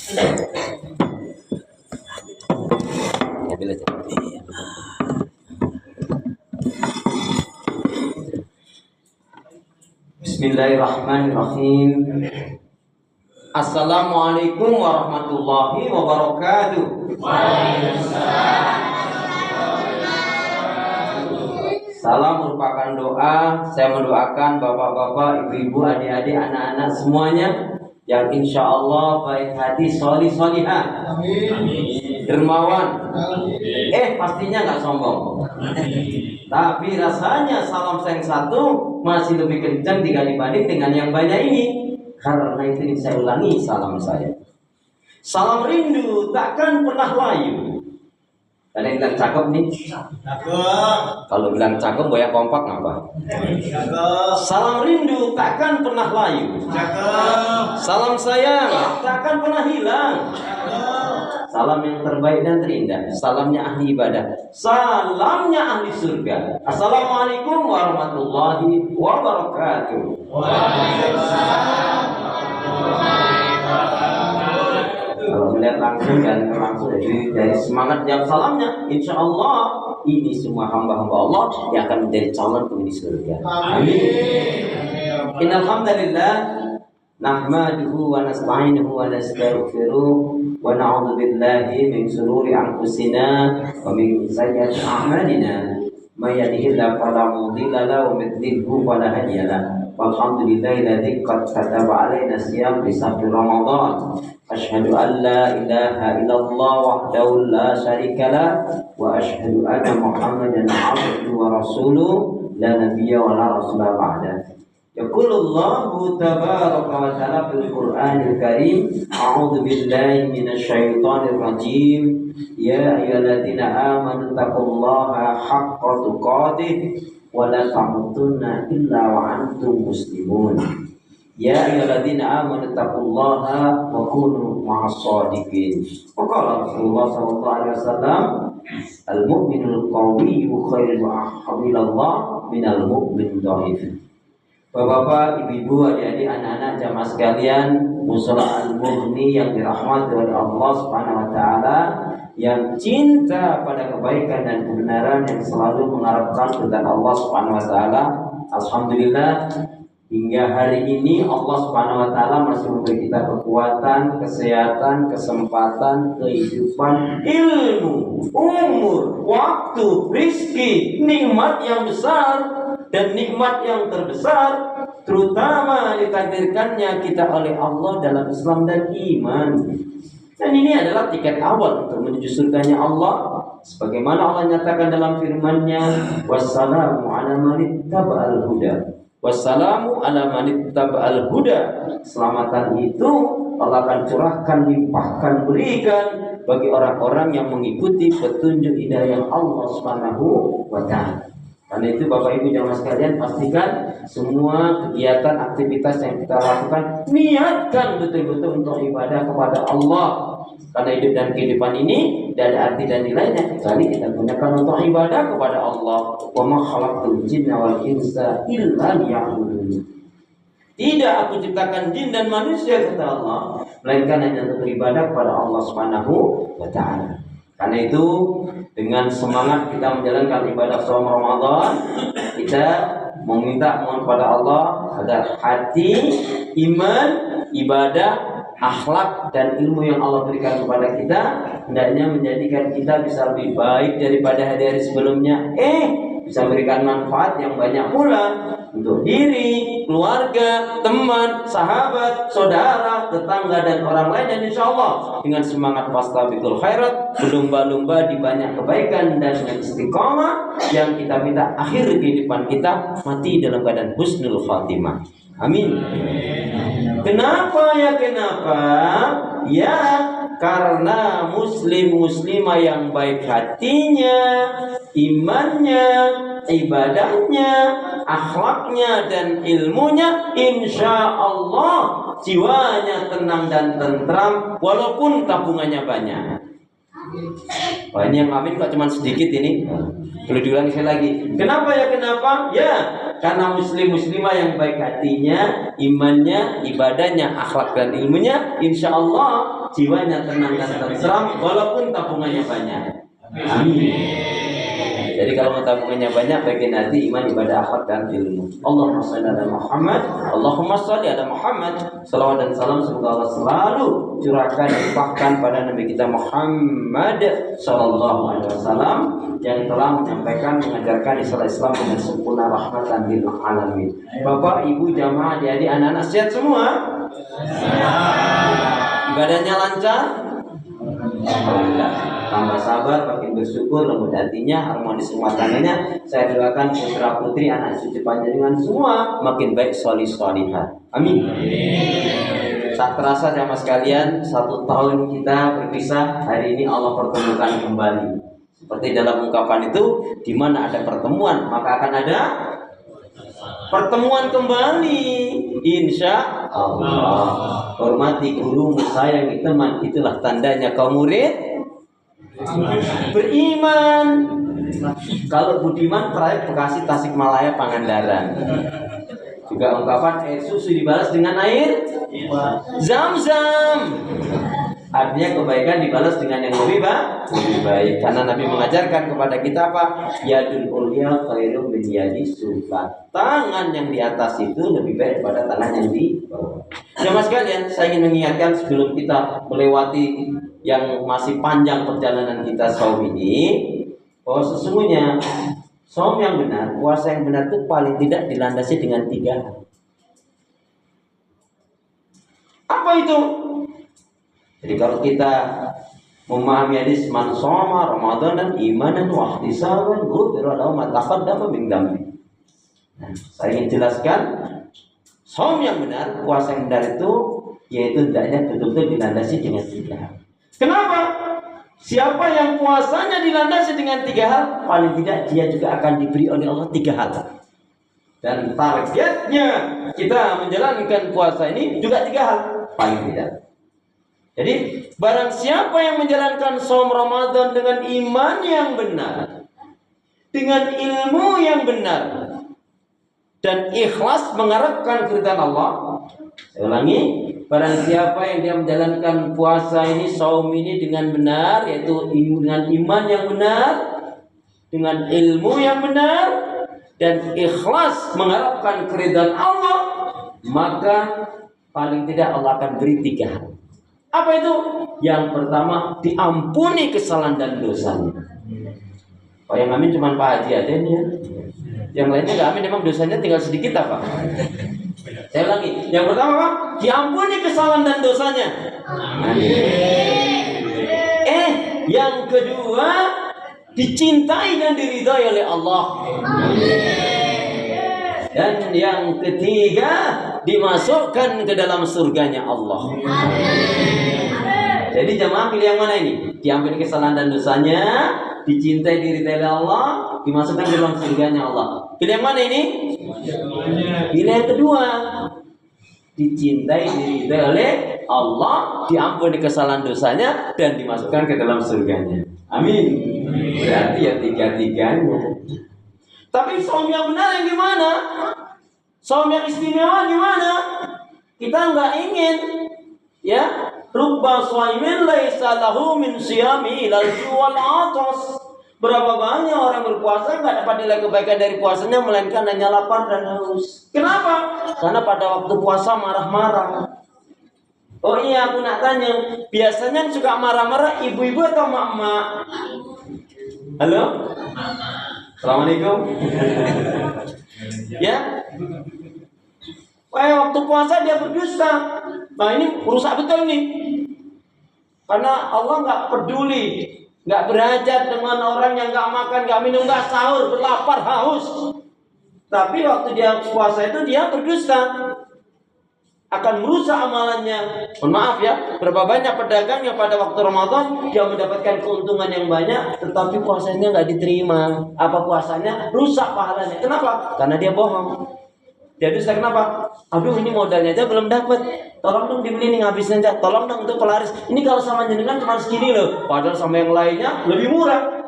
Ambil aja. Bismillahirrahmanirrahim. Assalamualaikum warahmatullahi wabarakatuh. Salam merupakan doa. Saya mendoakan bapak-bapak, ibu-ibu, adik-adik, anak-anak semuanya yang insya Allah baik hati, solih-solihah, dermawan. Pastinya nggak sombong. Tapi rasanya salam saya yang satu masih lebih kencang jika dibanding dengan yang banyak ini. Karena itu saya ulangi salam saya. Salam rindu takkan pernah layu. Ada yang bilang cakep nih? Cakep. Kalau bilang cakep banyak kompak ngapa? Cakep. Salam rindu takkan pernah layu. Cakep. Salam sayang takkan pernah hilang. Cakep. Salam yang terbaik dan terindah. Salamnya ahli ibadah. Salamnya ahli surga. Assalamualaikum warahmatullahi wabarakatuh. Waalaikumsalam. Kalau melihat langsung dan langsung dari semangat jawab salamnya, insya Allah ini semua hamba-hamba Allah yang akan menjadi calon penghuni surga. Amin. Innalhamdulillah nahmaduhu wa nasta'inuhu wa nastaghfiruh wa na'udzu billahi min shururi anfusina wa min sayyiati a'malina. May yahdihillahu fala mudilla lahu wa may yudlilhu fala hadiya lahu. Walhamdulillahilladzi qad kataba alaina siyam fi shahri Ramadan. Asyhadu an la ilaha illallah wahdahu la syarika lah wa asyhadu anna Muhammadan abduhu wa rasuluh la nabiyya wa la rasula ba'da. Yaqulullahu tabaraka wa ta'ala fil Qur'anil Karim, a'udzu billahi minasy syaithanir rajim. Ya ayyuhalladzina amanu taqullaha haqqa tuqatih wa la tamutunna illa wa antum muslimun. Ya ayyuhalladzina amanu taqullaha wa kunu ma'as shadiqin. Qala Rasulullah sallallahu alaihi wasallam, al-mu'minul qawiyyu khairun wa ahabbillah minal mu'min dhaif. Bapak-bapak, ibu-ibu, adik-adik, anak-anak jamaah sekalian, mushola al-mughni yang dirahmati oleh Allah Subhanahu wa taala, yang cinta pada kebaikan dan kebenaran, yang selalu mengharapkan kepada Allah Subhanahu wa taala. Alhamdulillah, hingga hari ini Allah Subhanahu wa taala masih memberi kita kekuatan, kesehatan, kesempatan, kehidupan, ilmu, umur, waktu, rizki, nikmat yang besar dan nikmat yang terbesar, terutama ditakdirkannya kita oleh Allah dalam Islam dan iman. Dan ini adalah tiket awal untuk menuju surganya Allah, sebagaimana Allah nyatakan dalam firman-Nya, wassalamu ala man ittaba'al huda. Wassalamu ala man ittaba'al huda. Keselamatan itu Allah akan curahkan, limpahkan, berikan bagi orang-orang yang mengikuti petunjuk hidayah Allah Subhanahu wa taala. Karena itu Bapak Ibu jamaah sekalian, pastikan semua kegiatan aktivitas yang kita lakukan niatkan betul-betul untuk ibadah kepada Allah. Karena hidup dan kehidupan ini tidak ada arti dan nilainya kecuali kita gunakan untuk ibadah kepada Allah. Wa ma khalaqtul jinna wal insa illa liya'budun. Tidak aku ciptakan jin dan manusia, kata Allah, melainkan hanya untuk beribadah kepada Allah Subhanahu wa taala. Karena itu dengan semangat kita menjalankan ibadah saum Ramadan, kita mohon kepada Allah agar hati, iman, ibadah, akhlak dan ilmu yang Allah berikan kepada kita hendaknya menjadikan kita bisa lebih baik daripada hari-hari sebelumnya. Bisa memberikan manfaat yang banyak pula untuk diri, keluarga, teman, sahabat, saudara, tetangga dan orang lain. Dan insya Allah dengan semangat fastabiqul khairat, berlomba-lomba di banyak kebaikan dan dengan istiqamah yang kita minta akhir kehidupan kita mati dalam keadaan husnul khatimah. Amin. Kenapa? Ya karena muslimah yang baik hatinya, imannya, ibadahnya, akhlaknya dan ilmunya, insya Allah jiwanya tenang dan tentram walaupun tabungannya banyak. Wah, ini yang amin kok cuma sedikit ini. Perlu diulangi sekali lagi. Kenapa ya? Kenapa? Ya, karena muslimah yang baik hatinya, imannya, ibadahnya, akhlak dan ilmunya, insya Allah jiwanya tenang dan tentram walaupun tabungannya banyak. Amin. Jadi kalau tabungannya banyak, bagian hati, iman, ibadah, akhlak dan ilmu. Allahumma shalli ala Muhammad, Allahumma shalli ala Muhammad. Salawat dan salam semoga Allah selalu curahkan dan limpahkan pada Nabi kita Muhammad sallallahu alaihi wasallam yang telah menyampaikan, mengajarkan Islam dengan sempurna, rahmatan lil alamin. Bapak, Ibu, jamaah, adik-adik, anak-anak sehat semua? Ibadahnya lancar? Alhamdulillah. Tambah sabar, makin bersyukur, lembut hatinya, harmonis rumah tangganya. Saya doakan putra putri, anak cucu panjenengan semua makin baik, solih solihah. Amin. Tak terasa jamaah sekalian, 1 tahun kita berpisah. Hari ini Allah pertemukan kembali. Seperti dalam ungkapan itu, di mana ada pertemuan maka akan ada pertemuan kembali. Insya Allah. Hormati guru, sayangi teman, itulah tandanya kaum murid beriman. Kalau budiman, proyek Bekasi, Tasikmalaya, Pangandaran. Juga ungkapan air susu dibalas dengan air Zam-zam. Artinya kebaikan dibalas dengan yang lebih baik. Karena Nabi mengajarkan kepada kita apa? Yadul ulya khairum min yadi sufla. Tangan yang di atas itu lebih baik daripada tangan yang di bawah. Jemaah sekalian, saya ingin mengingatkan sebelum kita melewati yang masih panjang perjalanan kita saum ini, bahwa sesungguhnya saum yang benar, puasa yang benar itu paling tidak dilandasi dengan 3 hal. Apa itu? Jadi kalau kita memahami hadis man shoma Ramadan imanan wa ihtisaban ghufira lahu ma taqaddama min dhanbi. Nah, saya ingin jelaskan saum yang benar, puasa yang benar itu yaitu hendaknya betul-betul dilandasi dengan 3 hal. Kenapa? Siapa yang puasanya dilandasi dengan 3 hal, paling tidak dia juga akan diberi oleh Allah 3 hal. Dan targetnya kita menjalankan puasa ini juga 3 hal, paling tidak. Jadi barang siapa yang menjalankan saum Ramadan dengan iman yang benar, dengan ilmu yang benar, dan ikhlas mengharapkan keridhaan Allah. Saya ulangi, barang siapa yang dia menjalankan puasa ini, saum ini dengan benar, yaitu dengan iman yang benar, dengan ilmu yang benar, dan ikhlas mengharapkan keridhaan Allah, maka paling tidak Allah akan beri 3 hal. Apa itu? Yang pertama, diampuni kesalahan dan dosanya. Oh, yang amin cuma Pak Haji aja nih ya. Yang lainnya nggak amin, memang dosanya tinggal sedikit apa? Saya ulangi, yang pertama apa? Diampuni kesalahan dan dosanya. Yang kedua, dicintai dan diridhai oleh Allah. Dan yang ketiga, dimasukkan ke dalam surganya Allah. Jadi jamaah pilih yang mana ini? Diampuni kesalahan dan dosanya, dicintai diridhai oleh Allah, dimasukkan ke dalam surganya Allah. Pilih yang mana ini? Pilih yang kedua. Dicintai diridhai oleh Allah, diampuni kesalahan dosanya, dan dimasukkan ke dalam surganya. Amin. Berarti ya 3-3-nya. Tapi saum yang benar yang gimana? Saum yang istimewa gimana? Kita nggak ingin, ya. Rubba shaimin laisa lahu min siyami ilal ju'al atas. Berapa banyak orang berpuasa nggak dapat nilai kebaikan dari puasanya, melainkan hanya lapar dan haus. Kenapa? Karena pada waktu puasa marah-marah. Oh iya, aku nak tanya, biasanya suka marah-marah ibu-ibu atau mak-mak? Halo? Assalamualaikum. Ya. Waktu puasa dia berdusta. Nah ini rusak betul nih. Karena Allah nggak peduli, nggak berhajat dengan orang yang nggak makan, nggak minum, nggak sahur, berlapar, haus. Tapi waktu dia puasa itu dia berdusta, akan merusak amalannya. Mohon maaf ya, berapa banyak pedagang yang pada waktu Ramadan dia mendapatkan keuntungan yang banyak, tetapi puasanya nggak diterima. Apa puasanya? Rusak pahalanya. Kenapa? Karena dia bohong. Jadi saya kenapa? Aduh ini modalnya aja belum dapat. Tolong dong dibeli nih ngabisin aja. Tolong dong untuk pelaris. Ini kalau sama jenengan cuma segini loh. Padahal sama yang lainnya lebih murah.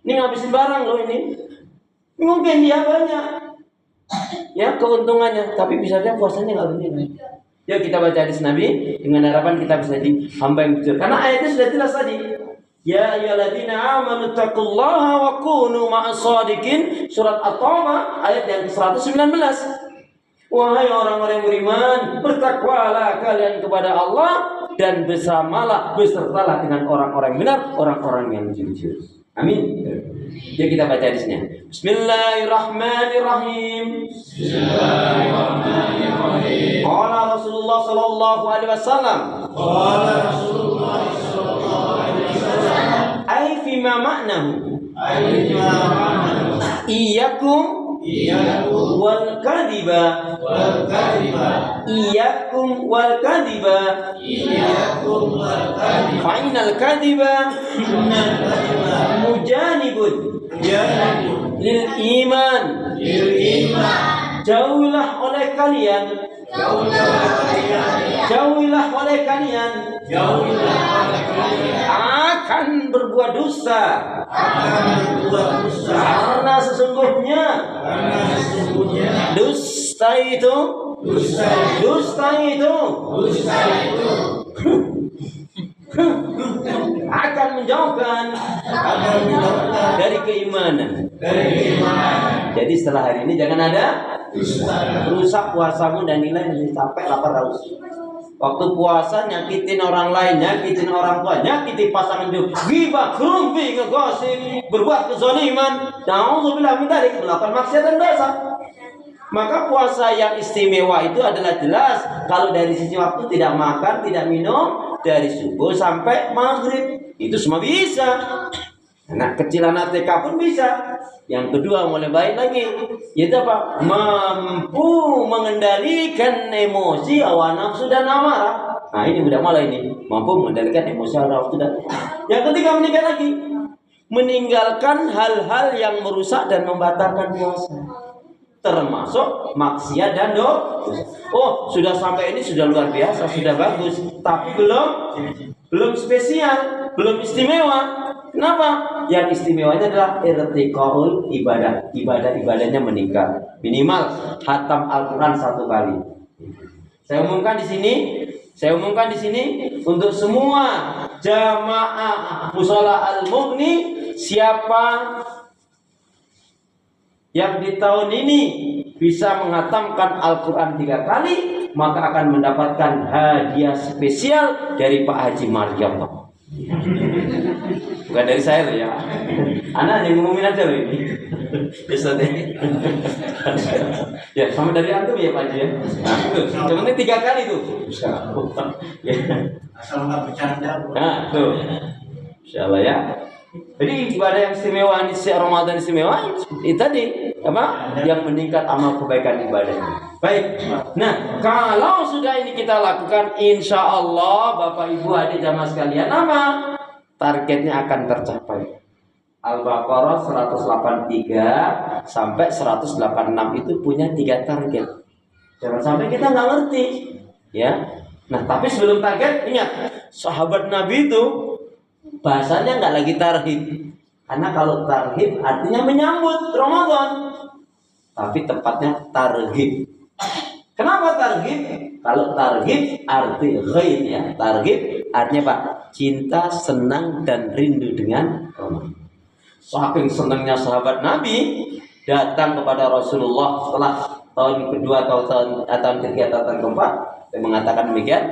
Ini ngabisin barang loh ini. Mungkin dia banyak. Ya keuntungannya. Tapi bisa aja puasanya nggak begini. Ya kita baca hadis Nabi dengan harapan kita bisa jadi hamba yang jujur. Karena ayatnya sudah jelas tadi. Ya ayyuhalladzina amanu taqullaha wa kunu ma'as shadiqin. Surat At-Taubah ayat yang ke-119. Wahai orang-orang yang beriman, bertakwalah kalian kepada Allah dan besertalah dengan orang-orang benar, orang-orang yang jujur. Amin. Ya kita baca hadisnya. Bismillahirrahmanirrahim. Bismillahirrahmanirrahim. Qala Rasulullah sallallahu alaihi wasallam. Qala Rasulullah sallallahu alaihi wasallam. Ai fima ma'nahu. Iyyakum wal kadhiba. Iyyakum wal kadhiba. Fa'inal kadhiba mujanibun lil iman. Jauhilah oleh kalian. Akan berbuat dosa. Karena sesungguhnya dusta itu akan menjauhkan dari keimanan. Jadi setelah hari ini jangan ada rusak puasamu dan nilai menjadi capek, lapar, haus. Waktu puasa nyakitin orang lain, nyakitin orang tua, nyakitin pasangan hidup, ghibah, gerumpi, ngegosip, berbuat kezaliman, na'udzubillah min dzalik, melakukan maksiat dan dosa. Maka puasa yang istimewa itu adalah jelas kalau dari sisi waktu tidak makan, tidak minum dari subuh sampai maghrib, itu semua bisa. Anak kecil, anak TK pun bisa. Yang kedua mulai baik lagi, yaitu apa? Mampu mengendalikan emosi, hawa nafsu dan amarah. Nah ini udah mulai ini, mampu mengendalikan emosi, hawa nafsu dan. Yang ketiga meninggal lagi, meninggalkan hal-hal yang merusak dan membatalkan puasa, termasuk maksiat dan dosa. Oh sudah sampai ini sudah luar biasa, sudah bagus, tapi belum spesial, belum istimewa. Kenapa? Yang istimewanya adalah irtiqaul ibadah. Ibadahnya meningkat. Minimal khatam Al-Qur'an 1 kali. Saya umumkan di sini untuk semua jamaah Mushola Al-Mughni, siapa yang di tahun ini bisa menghatamkan Al-Quran 3 kali, maka akan mendapatkan hadiah spesial dari Pak Haji Maryam. Bukan dari saya loh ya. Anak yang ngumumin aja loh ini. Ya sama dari antum ya Pak Haji ya. Nah, cuma 3 kali tuh. Asal nggak bercanda. Nah tuh, insyaallah ya. Jadi ibadah yang istimewa di Ramadan istimewa itu tadi apa? Yang meningkat amal kebaikan ibadahnya. Baik. Nah, kalau sudah ini kita lakukan, insya Allah Bapak Ibu adik jamaah sekalian, apa? Targetnya akan tercapai. Al-Baqarah 183 sampai 186 itu punya 3 target. Jangan sampai kita nggak ngerti, ya. Nah, tapi sebelum target, ingat sahabat Nabi itu bahasanya nggak lagi tarhib, karena kalau tarhib artinya menyambut Ramadan, tapi tepatnya tarhib. Kenapa tarhib? Kalau tarhib arti ghaib ya, tarhib artinya Pak, cinta, senang dan rindu dengan Ramadan. Saking senangnya sahabat Nabi datang kepada Rasulullah setelah tahun kedua atau tahun ketiga atau tahun keempat, dia mengatakan demikian.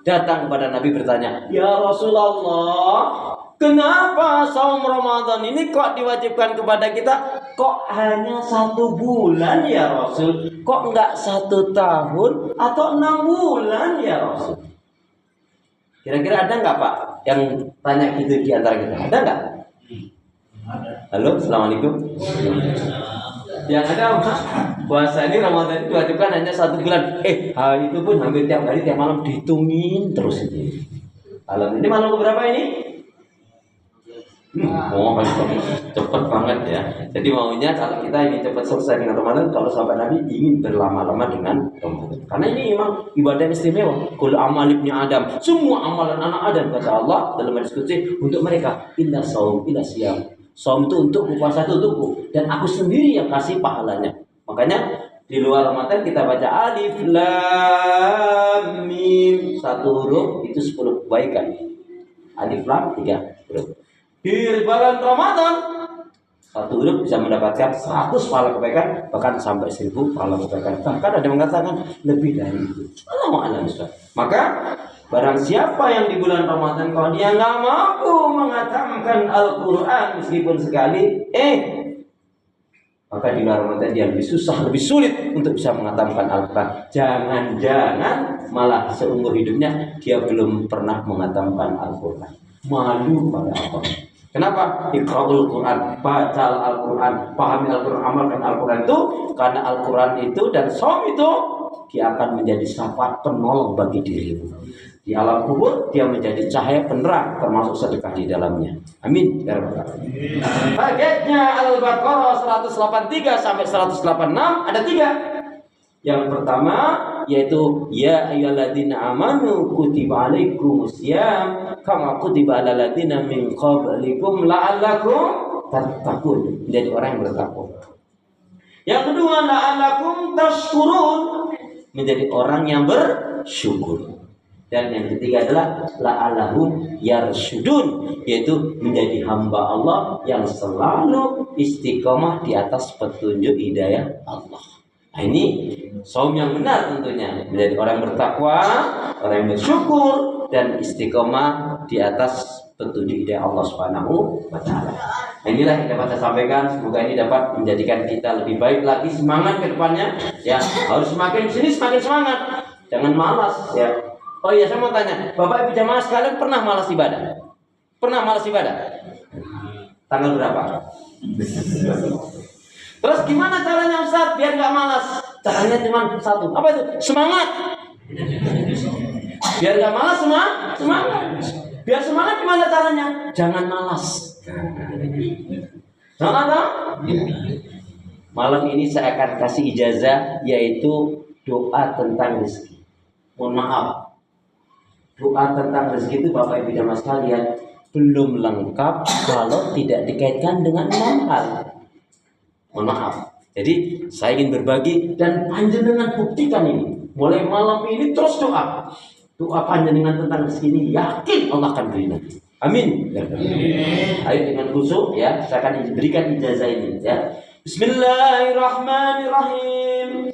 Datang kepada Nabi bertanya, ya Rasulullah, kenapa saum Ramadan ini kok diwajibkan kepada kita? Kok hanya 1 bulan ya Rasul? Kok enggak 1 tahun atau 6 bulan ya Rasul? Kira-kira ada enggak Pak yang tanya gitu di antara kita? Ada enggak? Halo, assalamualaikum. Yang ada Pak, puasa ini Ramadan itu diwajibkan hanya 1 bulan. Itu pun hampir tiap hari, tiap malam dihitungin terus ini. Malam ini malam keberapa ini? 16 Oh, cepet banget ya. Jadi maunya kalau kita ingin cepat selesai dengan Ramadan, kalau sahabat Nabi ingin berlama-lama dengan Ramadan. Karena ini memang ibadah istimewa. Kul amal ibni Adam, semua amalan anak Adam kata Allah dalam hadis qudsi untuk mereka. Inna saum illa siyam. Saum itu untukku, puasa itu untukku, dan aku sendiri yang kasih pahalanya. Makanya di luar Ramadan kita baca alif lam mim, satu huruf itu 10 kebaikan. Alif lam 3 huruf. Di bulan Ramadan satu huruf bisa mendapatkan 100 pahala kebaikan, bahkan sampai 1000 pahala kebaikan. Bahkan ada yang mengatakan lebih dari itu. Maka barang siapa yang di bulan Ramadan kalau dia nggak mampu menghatamkan Al-Quran meskipun sekali, maka di luar Ramadan dia lebih susah, lebih sulit untuk bisa menghatamkan Al-Quran. Jangan-jangan malah seumur hidupnya dia belum pernah menghatamkan Al-Quran. Malu pada apa? Kenapa? Iqra'ul Quran, baca Al-Quran, pahami Al-Quran, amalkan Al-Quran itu. Karena Al-Quran itu dan shaum itu dia akan menjadi syafaat penolong bagi dirimu. Di alam kubur dia menjadi cahaya penerang, termasuk sedekah di dalamnya. Amin ya rabbal alamin. Bagetnya Al-Baqarah 183 sampai 186 ada 3. Yang pertama yaitu ya ayyuhalladzina amanu kutiba alaikumusiyam kama kutiba alal ladzina min qablikum la'allakum tattaqun. Menjadi orang yang bertakwa. Yang kedua la'allakum tashkurun, menjadi orang yang bersyukur. Dan yang ketiga adalah la'allahum yarsyudun, yaitu menjadi hamba Allah yang selalu istiqomah di atas petunjuk hidayah Allah. Nah, ini shaum yang benar tentunya, menjadi orang bertakwa, orang yang bersyukur dan istiqomah di atas petunjuk hidayah Allah Subhanahu wa taala. Nah, inilah yang dapat saya sampaikan, semoga ini dapat menjadikan kita lebih baik lagi, semangat ke depannya ya. Harus semakin sini semakin semangat. Jangan malas ya. Oh iya, saya mau tanya, Bapak Ibu jamaah sekalian pernah malas ibadah? Pernah malas ibadah? Tanggal berapa? Terus gimana caranya Ustaz biar nggak malas? Caranya cuma satu. Apa itu? Semangat. Biar nggak malas semangat. Biar semangat gimana caranya? Jangan malas. Jangan. Malam ini saya akan kasih ijazah yaitu doa tentang rezeki. Mohon maaf. Doa tentang rezeki itu Bapak Ibu jamaah sekalian belum lengkap kalau tidak dikaitkan dengan 6 hal. Mohon maaf. Jadi saya ingin berbagi dan panjenengan buktikan ini. Mulai malam ini terus doa. Doa panjenengan tentang rezeki ini yakin Allah akan beri nanti. Amin. Ayo dengan khusyuk ya, saya akan berikan ijazah ini ya. Bismillahirrahmanirrahim.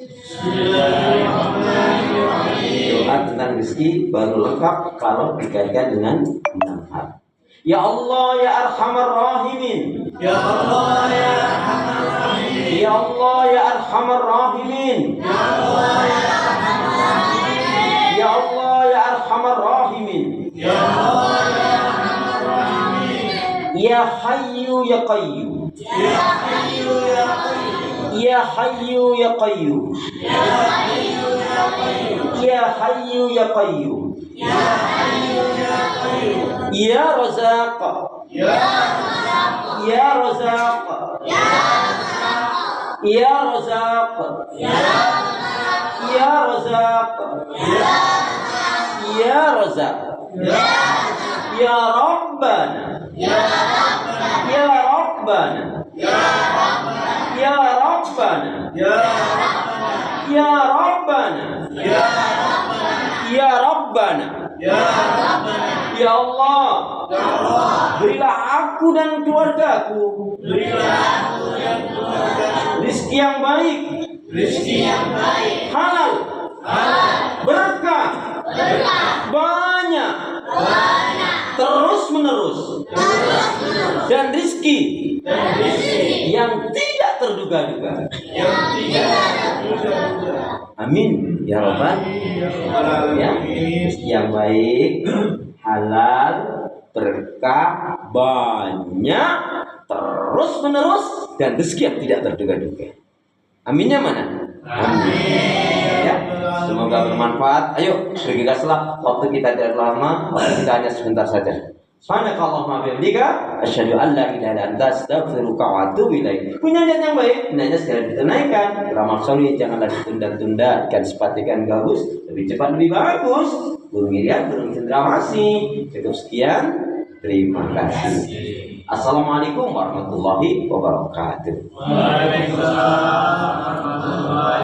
Doa tentang rezeki baru lengkap kalau dikaitkan dengan 6 hal. Ya Allah ya Arhamar Rahimin. Ya Allah ya Arhamar Rahimin. Ya Allah ya Arhamar Rahimin. Ya Allah ya Arhamar Rahimin. Ya Allah ya Arhamar Rahimin. Ya Allah ya Arhamar Rahimin. Ya Hayyu ya Qayyum. Ya Hayyu ya Qayyum. Ya Hayyu ya Qayyum. Ya Hayyu ya Qayyum. Ya Hayyu ya Qayyum. Ya Hayyu ya Qayyum. Ya Razzaq. Ya Razzaq. Ya Razzaq. Ya Razzaq. Ya Razzaq. Ya Razzaq. Ya Razzaq. Ya Razzaq. Ya Rabbana. Ya Rabbana. Ya Rabbana. Ya Rabbana. Ya Rabbana. Ya Rabbana. Ya Rabbana. Ya Rabbana. Ya Rabbana. Ya Rabbana. Ya Allah. Ya Allah. Berilah aku dan keluargaku. Berilah aku dan keluargaku rezeki yang baik. Rezeki yang baik. Halal. Halal. Berkah. Berkah. Banyak. Banyak. Terus menerus. Terus menerus. Dan rezeki. Dan rezeki yang tidak terduga-duga. Yang tidak terduga-duga. Amin ya Rabbal alamin. Yang baik, halal, berkah, banyak, terus menerus, dan rezeki yang tidak terduga-duga. Aminnya mana? Amin. Ya, semoga bermanfaat. Ayo bergegaslah, waktu kita tidak lama, waktu kita hanya sebentar saja. Subhanakallahumma wa bihamdika asyhadu an la ilaha illa anta astaghfiruka wa atubu ilaik. Punya niat yang baik, niatnya segera ditunaikan. Ramal soleh janganlah ditunda-tunda, ikan sepat ikan gabus, lebih cepat lebih bagus. Burung Miriam, burung cendrawasih. Cukup sekian. Terima kasih. Assalamualaikum warahmatullahi wabarakatuh. Waalaikumsalam warahmatullahi wabarakatuh.